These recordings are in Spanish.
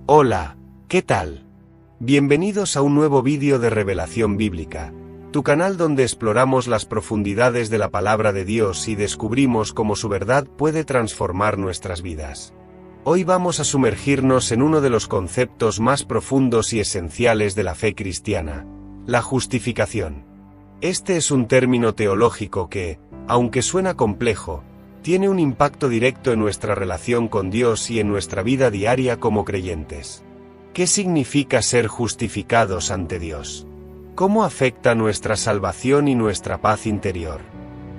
Hola, ¿qué tal? Bienvenidos a un nuevo vídeo de Revelación Bíblica, tu canal donde exploramos las profundidades de la palabra de Dios y descubrimos cómo su verdad puede transformar nuestras vidas. Hoy vamos a sumergirnos en uno de los conceptos más profundos y esenciales de la fe cristiana, la justificación. Este es un término teológico que, aunque suena complejo, tiene un impacto directo en nuestra relación con Dios y en nuestra vida diaria como creyentes. ¿Qué significa ser justificados ante Dios? ¿Cómo afecta nuestra salvación y nuestra paz interior?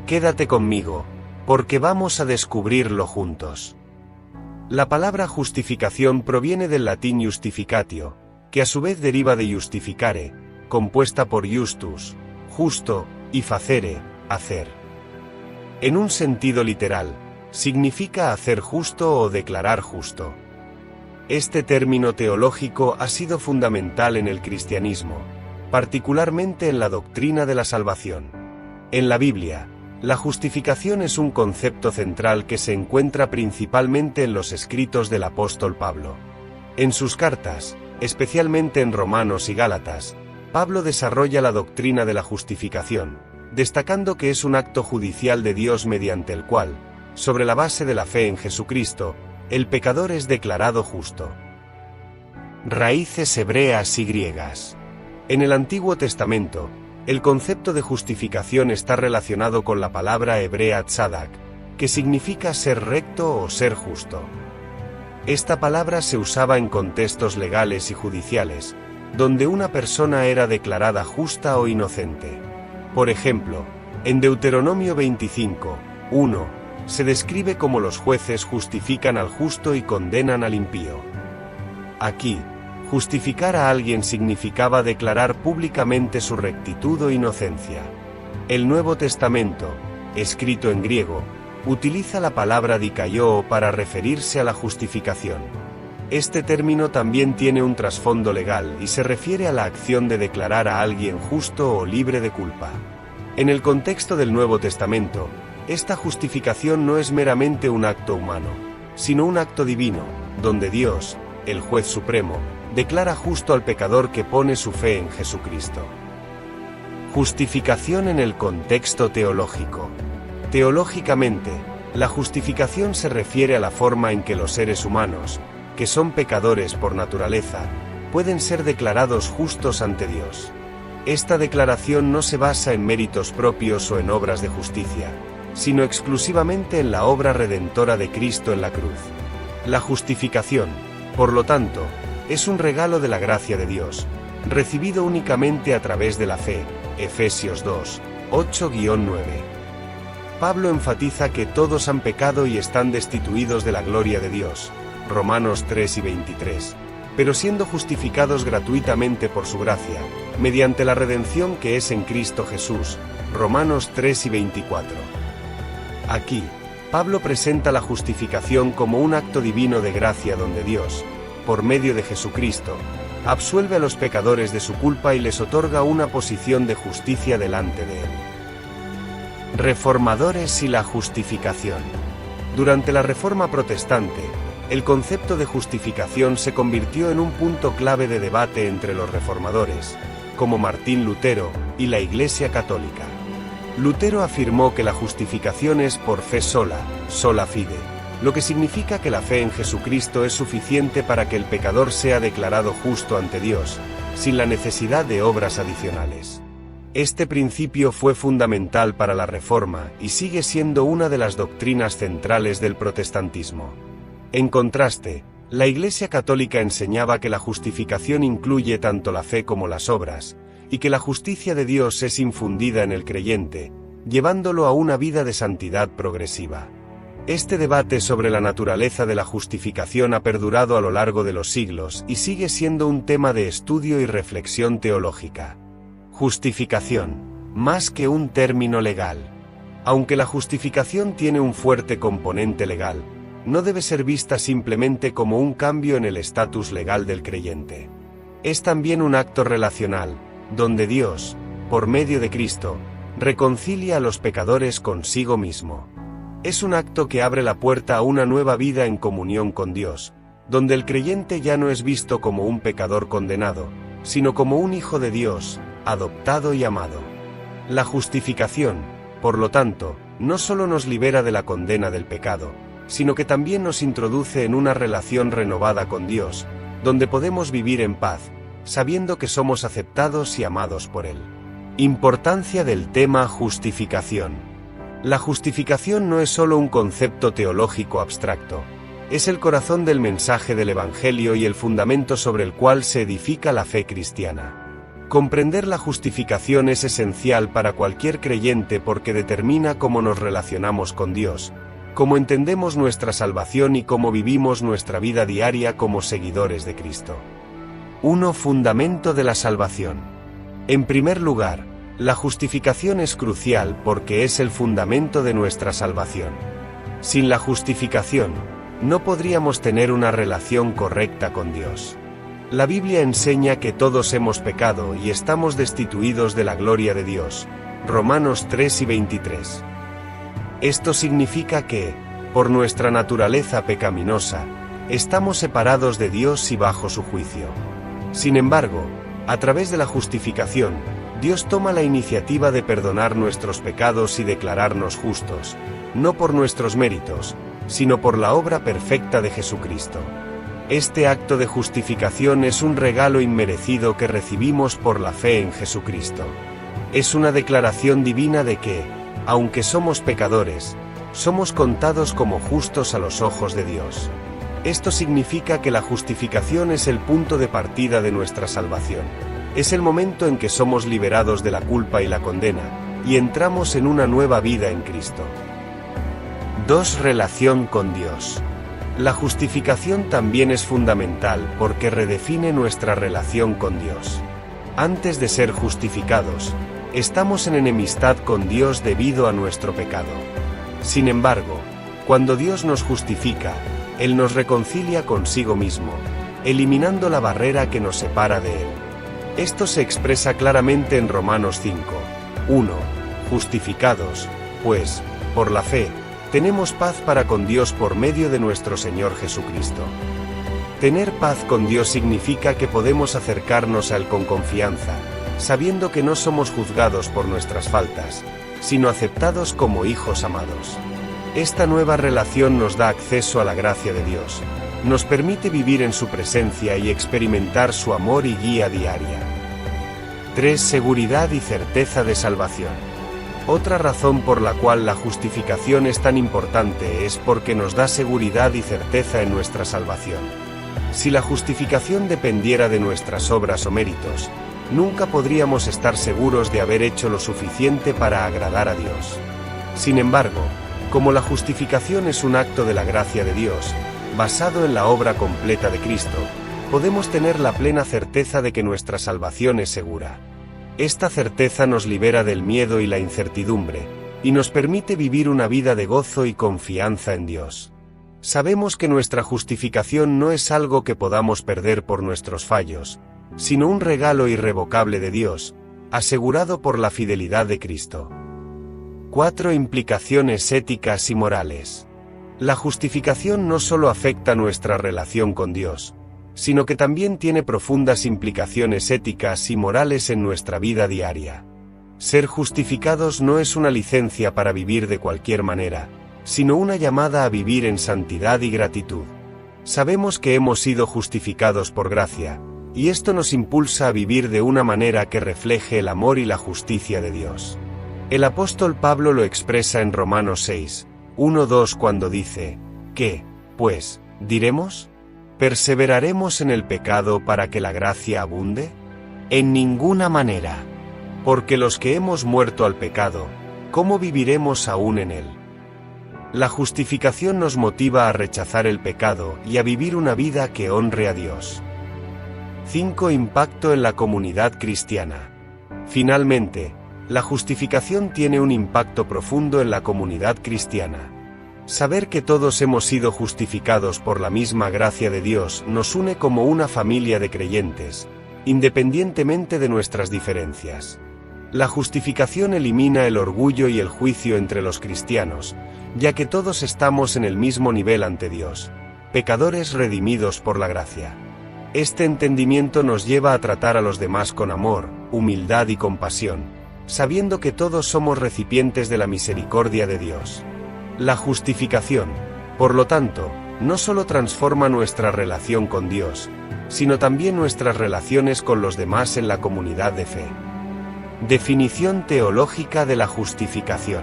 Quédate conmigo, porque vamos a descubrirlo juntos. La palabra justificación proviene del latín justificatio, que a su vez deriva de justificare, compuesta por justus, justo, y facere, hacer. En un sentido literal, significa hacer justo o declarar justo. Este término teológico ha sido fundamental en el cristianismo, particularmente en la doctrina de la salvación. En la Biblia, la justificación es un concepto central que se encuentra principalmente en los escritos del apóstol Pablo. En sus cartas, especialmente en Romanos y Gálatas, Pablo desarrolla la doctrina de la justificación, destacando que es un acto judicial de Dios mediante el cual, sobre la base de la fe en Jesucristo, el pecador es declarado justo. Raíces hebreas y griegas. En el Antiguo Testamento, el concepto de justificación está relacionado con la palabra hebrea tzadak, que significa ser recto o ser justo. Esta palabra se usaba en contextos legales y judiciales, donde una persona era declarada justa o inocente. Por ejemplo, en Deuteronomio 25:1, se describe cómo los jueces justifican al justo y condenan al impío. Aquí, justificar a alguien significaba declarar públicamente su rectitud o inocencia. El Nuevo Testamento, escrito en griego, utiliza la palabra dikaiō para referirse a la justificación. Este término también tiene un trasfondo legal y se refiere a la acción de declarar a alguien justo o libre de culpa. En el contexto del Nuevo Testamento, esta justificación no es meramente un acto humano, sino un acto divino, donde Dios, el juez supremo, declara justo al pecador que pone su fe en Jesucristo. Justificación en el contexto teológico. Teológicamente, la justificación se refiere a la forma en que los seres humanos, que son pecadores por naturaleza, pueden ser declarados justos ante Dios. Esta declaración no se basa en méritos propios o en obras de justicia, sino exclusivamente en la obra redentora de Cristo en la cruz. La justificación, por lo tanto, es un regalo de la gracia de Dios, recibido únicamente a través de la fe. Efesios 2:8-9. Pablo enfatiza que todos han pecado y están destituidos de la gloria de Dios. Romanos 3:23, pero siendo justificados gratuitamente por su gracia, mediante la redención que es en Cristo Jesús. Romanos 3:24. Aquí, Pablo presenta la justificación como un acto divino de gracia donde Dios, por medio de Jesucristo, absuelve a los pecadores de su culpa y les otorga una posición de justicia delante de Él. Reformadores y la justificación. Durante la Reforma Protestante, el concepto de justificación se convirtió en un punto clave de debate entre los reformadores, como Martín Lutero, y la Iglesia Católica. Lutero afirmó que la justificación es por fe sola, sola fide, lo que significa que la fe en Jesucristo es suficiente para que el pecador sea declarado justo ante Dios, sin la necesidad de obras adicionales. Este principio fue fundamental para la Reforma y sigue siendo una de las doctrinas centrales del protestantismo. En contraste, la Iglesia Católica enseñaba que la justificación incluye tanto la fe como las obras, y que la justicia de Dios es infundida en el creyente, llevándolo a una vida de santidad progresiva. Este debate sobre la naturaleza de la justificación ha perdurado a lo largo de los siglos y sigue siendo un tema de estudio y reflexión teológica. Justificación, más que un término legal. Aunque la justificación tiene un fuerte componente legal, no debe ser vista simplemente como un cambio en el estatus legal del creyente. Es también un acto relacional, donde Dios, por medio de Cristo, reconcilia a los pecadores consigo mismo. Es un acto que abre la puerta a una nueva vida en comunión con Dios, donde el creyente ya no es visto como un pecador condenado, sino como un hijo de Dios, adoptado y amado. La justificación, por lo tanto, no solo nos libera de la condena del pecado, sino que también nos introduce en una relación renovada con Dios, donde podemos vivir en paz, sabiendo que somos aceptados y amados por Él. Importancia del tema justificación. La justificación no es solo un concepto teológico abstracto, es el corazón del mensaje del Evangelio y el fundamento sobre el cual se edifica la fe cristiana. Comprender la justificación es esencial para cualquier creyente porque determina cómo nos relacionamos con Dios, cómo entendemos nuestra salvación y cómo vivimos nuestra vida diaria como seguidores de Cristo. 1. Fundamento de la salvación. En primer lugar, la justificación es crucial porque es el fundamento de nuestra salvación. Sin la justificación, no podríamos tener una relación correcta con Dios. La Biblia enseña que todos hemos pecado y estamos destituidos de la gloria de Dios. Romanos 3:23. Esto significa que, por nuestra naturaleza pecaminosa, estamos separados de Dios y bajo su juicio. Sin embargo, a través de la justificación, Dios toma la iniciativa de perdonar nuestros pecados y declararnos justos, no por nuestros méritos, sino por la obra perfecta de Jesucristo. Este acto de justificación es un regalo inmerecido que recibimos por la fe en Jesucristo. Es una declaración divina de que, aunque somos pecadores, somos contados como justos a los ojos de Dios. Esto significa que la justificación es el punto de partida de nuestra salvación. Es el momento en que somos liberados de la culpa y la condena, y entramos en una nueva vida en Cristo. 2. Relación con Dios. La justificación también es fundamental porque redefine nuestra relación con Dios. Antes de ser justificados, estamos en enemistad con Dios debido a nuestro pecado. Sin embargo, cuando Dios nos justifica, Él nos reconcilia consigo mismo, eliminando la barrera que nos separa de Él. Esto se expresa claramente en Romanos 5:1. Justificados, pues, por la fe, tenemos paz para con Dios por medio de nuestro Señor Jesucristo. Tener paz con Dios significa que podemos acercarnos a Él con confianza, sabiendo que no somos juzgados por nuestras faltas, sino aceptados como hijos amados. Esta nueva relación nos da acceso a la gracia de Dios, nos permite vivir en su presencia y experimentar su amor y guía diaria. 3. Seguridad y certeza de salvación. Otra razón por la cual la justificación es tan importante es porque nos da seguridad y certeza en nuestra salvación. Si la justificación dependiera de nuestras obras o méritos, nunca podríamos estar seguros de haber hecho lo suficiente para agradar a Dios. Sin embargo, como la justificación es un acto de la gracia de Dios, basado en la obra completa de Cristo, podemos tener la plena certeza de que nuestra salvación es segura. Esta certeza nos libera del miedo y la incertidumbre, y nos permite vivir una vida de gozo y confianza en Dios. Sabemos que nuestra justificación no es algo que podamos perder por nuestros fallos, sino un regalo irrevocable de Dios, asegurado por la fidelidad de Cristo. 4. Implicaciones éticas y morales. La justificación no solo afecta nuestra relación con Dios, sino que también tiene profundas implicaciones éticas y morales en nuestra vida diaria. Ser justificados no es una licencia para vivir de cualquier manera, sino una llamada a vivir en santidad y gratitud. Sabemos que hemos sido justificados por gracia, y esto nos impulsa a vivir de una manera que refleje el amor y la justicia de Dios. El apóstol Pablo lo expresa en Romanos 6:1-2 cuando dice, ¿qué, pues, diremos? ¿Perseveraremos en el pecado para que la gracia abunde? En ninguna manera. Porque los que hemos muerto al pecado, ¿cómo viviremos aún en él? La justificación nos motiva a rechazar el pecado y a vivir una vida que honre a Dios. 5. Impacto en la comunidad cristiana. Finalmente, la justificación tiene un impacto profundo en la comunidad cristiana. Saber que todos hemos sido justificados por la misma gracia de Dios nos une como una familia de creyentes, independientemente de nuestras diferencias. La justificación elimina el orgullo y el juicio entre los cristianos, ya que todos estamos en el mismo nivel ante Dios. pecadores redimidos por la gracia. Este entendimiento nos lleva a tratar a los demás con amor, humildad y compasión, sabiendo que todos somos recipientes de la misericordia de Dios. La justificación, por lo tanto, no solo transforma nuestra relación con Dios, sino también nuestras relaciones con los demás en la comunidad de fe. Definición teológica de la justificación.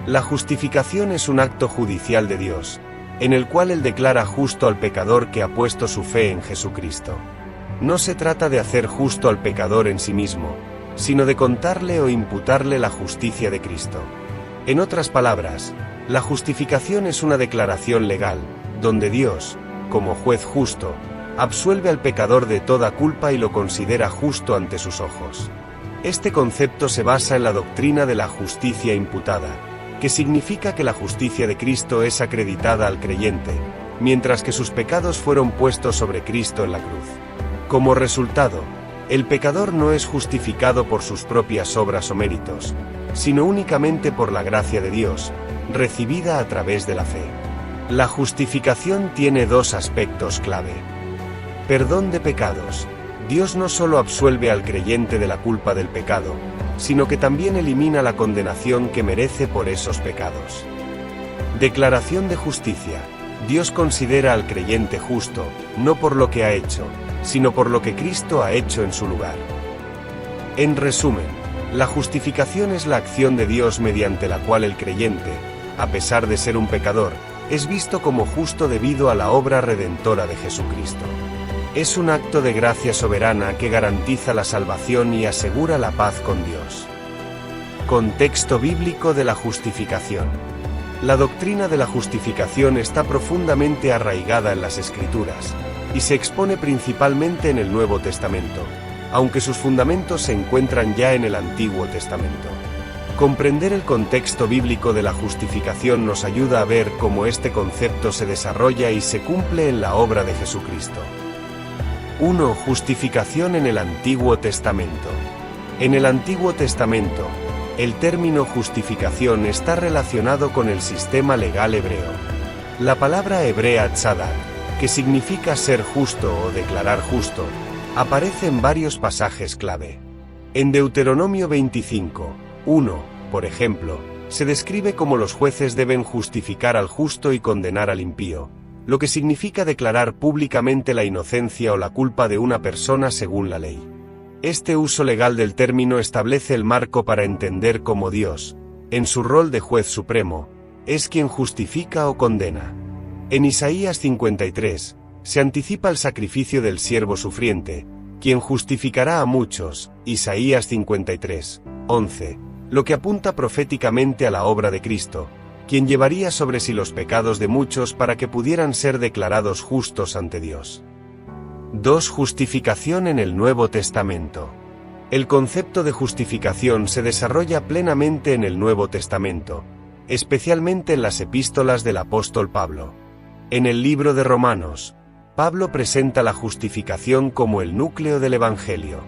La justificación es un acto judicial de Dios, en el cual Él declara justo al pecador que ha puesto su fe en Jesucristo. No se trata de hacer justo al pecador en sí mismo, sino de contarle o imputarle la justicia de Cristo. En otras palabras, la justificación es una declaración legal, donde Dios, como juez justo, absuelve al pecador de toda culpa y lo considera justo ante sus ojos. Este concepto se basa en la doctrina de la justicia imputada, que significa que la justicia de Cristo es acreditada al creyente, mientras que sus pecados fueron puestos sobre Cristo en la cruz. Como resultado, el pecador no es justificado por sus propias obras o méritos, sino únicamente por la gracia de Dios, recibida a través de la fe. La justificación tiene dos aspectos clave. Perdón de pecados. Dios no solo absuelve al creyente de la culpa del pecado, sino que también elimina la condenación que merece por esos pecados. Declaración de justicia. Dios considera al creyente justo, no por lo que ha hecho, sino por lo que Cristo ha hecho en su lugar. En resumen, la justificación es la acción de Dios mediante la cual el creyente, a pesar de ser un pecador, es visto como justo debido a la obra redentora de Jesucristo. Es un acto de gracia soberana que garantiza la salvación y asegura la paz con Dios. Contexto bíblico de la justificación. La doctrina de la justificación está profundamente arraigada en las Escrituras, y se expone principalmente en el Nuevo Testamento, aunque sus fundamentos se encuentran ya en el Antiguo Testamento. Comprender el contexto bíblico de la justificación nos ayuda a ver cómo este concepto se desarrolla y se cumple en la obra de Jesucristo. 1. Justificación en el Antiguo Testamento. En el Antiguo Testamento, el término justificación está relacionado con el sistema legal hebreo. La palabra hebrea tzadak, que significa ser justo o declarar justo, aparece en varios pasajes clave. En Deuteronomio 25:1, por ejemplo, se describe cómo los jueces deben justificar al justo y condenar al impío, lo que significa declarar públicamente la inocencia o la culpa de una persona según la ley. Este uso legal del término establece el marco para entender cómo Dios, en su rol de juez supremo, es quien justifica o condena. En Isaías 53, se anticipa el sacrificio del siervo sufriente, quien justificará a muchos, Isaías 53:11, lo que apunta proféticamente a la obra de Cristo, quien llevaría sobre sí los pecados de muchos para que pudieran ser declarados justos ante Dios. 2. Justificación en el Nuevo Testamento. El concepto de justificación se desarrolla plenamente en el Nuevo Testamento, especialmente en las epístolas del apóstol Pablo. En el libro de Romanos, Pablo presenta la justificación como el núcleo del Evangelio.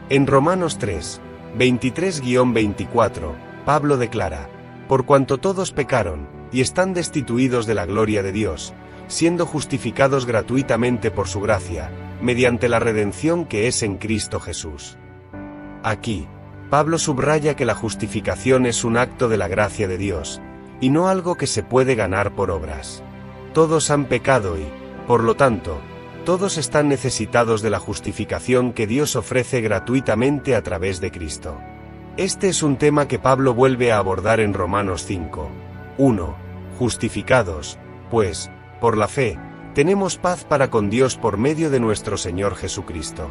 En Romanos 3, 23-24, Pablo declara: por cuanto todos pecaron, y están destituidos de la gloria de Dios, siendo justificados gratuitamente por su gracia, mediante la redención que es en Cristo Jesús. Aquí, Pablo subraya que la justificación es un acto de la gracia de Dios, y no algo que se puede ganar por obras. Todos han pecado y, por lo tanto, todos están necesitados de la justificación que Dios ofrece gratuitamente a través de Cristo. Este es un tema que Pablo vuelve a abordar en Romanos 5:1. Justificados, pues, por la fe, tenemos paz para con Dios por medio de nuestro Señor Jesucristo.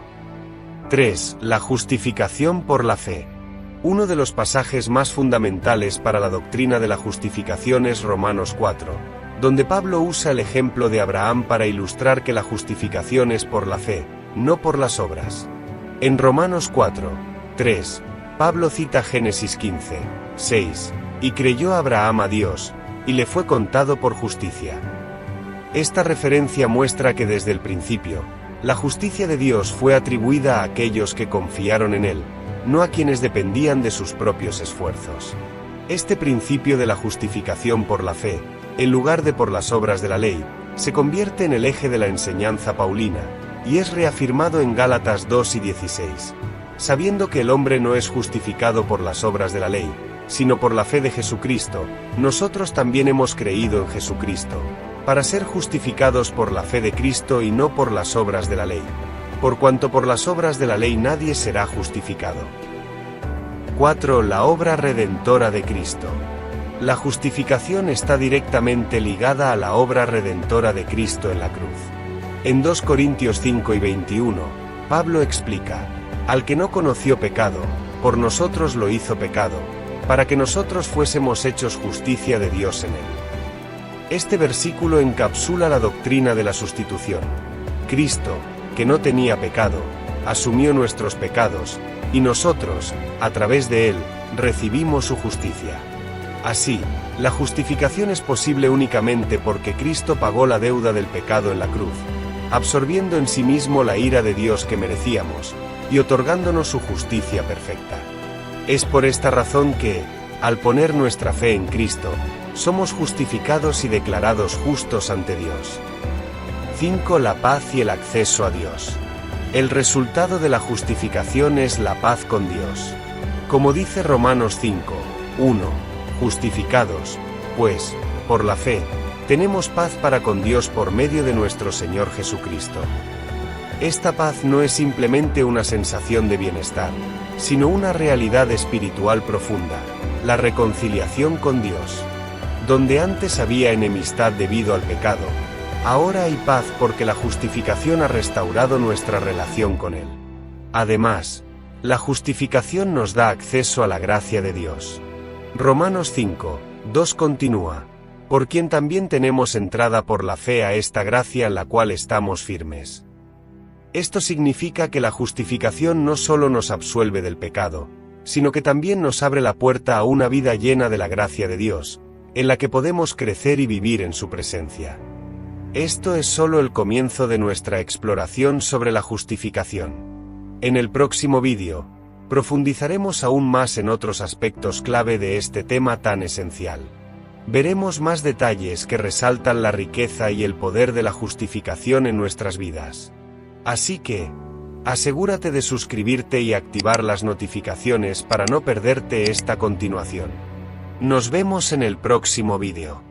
3. La justificación por la fe. Uno de los pasajes más fundamentales para la doctrina de la justificación es Romanos 4, donde Pablo usa el ejemplo de Abraham para ilustrar que la justificación es por la fe, no por las obras. En Romanos 4:3, Pablo cita Génesis 15:6, y creyó Abraham a Dios, y le fue contado por justicia. Esta referencia muestra que desde el principio, la justicia de Dios fue atribuida a aquellos que confiaron en Él, no a quienes dependían de sus propios esfuerzos. Este principio de la justificación por la fe, en lugar de por las obras de la ley, se convierte en el eje de la enseñanza paulina, y es reafirmado en Gálatas 2 y 16. Sabiendo que el hombre no es justificado por las obras de la ley, sino por la fe de Jesucristo, nosotros también hemos creído en Jesucristo, para ser justificados por la fe de Cristo y no por las obras de la ley, por cuanto por las obras de la ley nadie será justificado. 4. La obra redentora de Cristo. La justificación está directamente ligada a la obra redentora de Cristo en la cruz. En 2 Corintios 5 y 21, Pablo explica: al que no conoció pecado, por nosotros lo hizo pecado, para que nosotros fuésemos hechos justicia de Dios en él. Este versículo encapsula la doctrina de la sustitución. Cristo, que no tenía pecado, asumió nuestros pecados, y nosotros, a través de él, recibimos su justicia. Así, la justificación es posible únicamente porque Cristo pagó la deuda del pecado en la cruz, absorbiendo en sí mismo la ira de Dios que merecíamos, y otorgándonos su justicia perfecta. Es por esta razón que, al poner nuestra fe en Cristo, somos justificados y declarados justos ante Dios. 5. La paz y el acceso a Dios. El resultado de la justificación es la paz con Dios. Como dice Romanos 5, 1, justificados, pues, por la fe, tenemos paz para con Dios por medio de nuestro Señor Jesucristo. Esta paz no es simplemente una sensación de bienestar, sino una realidad espiritual profunda, la reconciliación con Dios. Donde antes había enemistad debido al pecado, ahora hay paz porque la justificación ha restaurado nuestra relación con Él. Además, la justificación nos da acceso a la gracia de Dios. Romanos 5, 2 continúa: por quien también tenemos entrada por la fe a esta gracia en la cual estamos firmes. Esto significa que la justificación no solo nos absuelve del pecado, sino que también nos abre la puerta a una vida llena de la gracia de Dios, en la que podemos crecer y vivir en su presencia. Esto es solo el comienzo de nuestra exploración sobre la justificación. En el próximo vídeo, profundizaremos aún más en otros aspectos clave de este tema tan esencial. Veremos más detalles que resaltan la riqueza y el poder de la justificación en nuestras vidas. Así que, asegúrate de suscribirte y activar las notificaciones para no perderte esta continuación. Nos vemos en el próximo vídeo.